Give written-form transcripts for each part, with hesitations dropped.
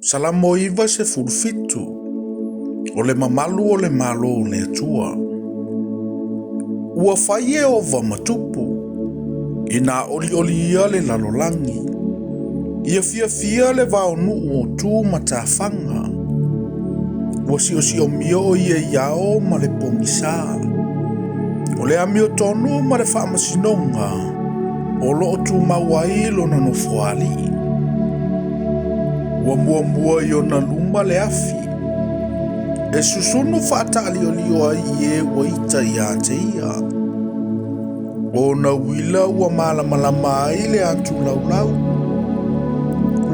Salamo iwa se fulfitu. O le mamalu o le malo o le atua. Ua fai e ova matupu. Ina oli ia le lalolangi. Ia fia le vaonu o tu matafanga. Ua si o mio ia iao ma le pongisa. O le amio tonu ma le whaamasinonga. O lo tu mawai lo na no fuali. Ua mua i ona luma le afi. E susunu whaatali o lio ai e waita i a te ia. O na wila ua malama ai le atu laulau.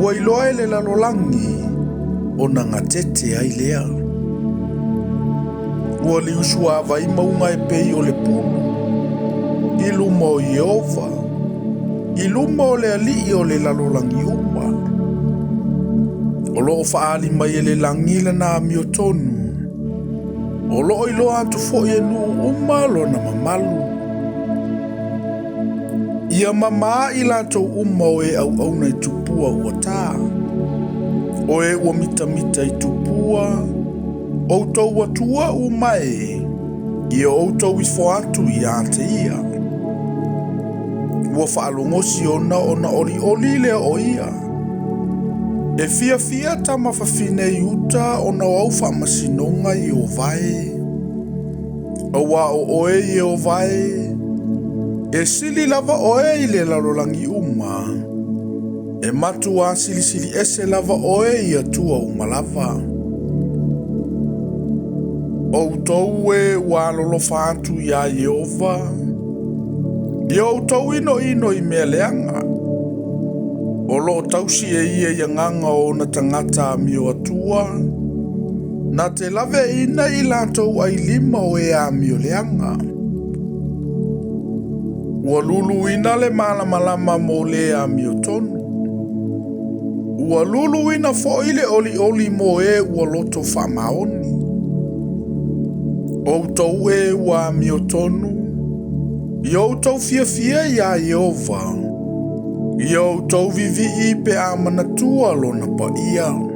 Ua iloa le lalolangi o na ngatete ai lea. Ua li usua vai maunga e pei o le punu. I luma o Yehova. I luma o le ali o le lalolangi uma. O loo whaali mai e le langila na mio tonu. O loo ilo atu fo e nu uma lo na mamalu. Ia mama i lato uma o e au na i tupua ua tā. O e ua mita i tupua. O tau atua uma e. Ia o tau i fo atu i a te ia. Ua whaalongosi ona oli lea o ia. E fia tama whawhine i uta o na au whaamasinonga i o vai. Awa o oe i o vai. E sili lava oe i le lalolangi uma. E matu a sili ese lava oe i atua uma lava. O tau e ua lolo whaatu i a Yehova. I o tau ino i mea leanga. O lo tausi e ia i nganga o na tangata mio atua. Na te lave ina i lantou ai lima o e a mio leanga. Ua lulu ina le malama mo le a mio tonu. Ua lulu ina fo ile oli mo e ua loto whamaoni. O tau e ua mio tonu. I o tau fia i a Yehova. I o tau vivi i pe a manatua lo na pa ia.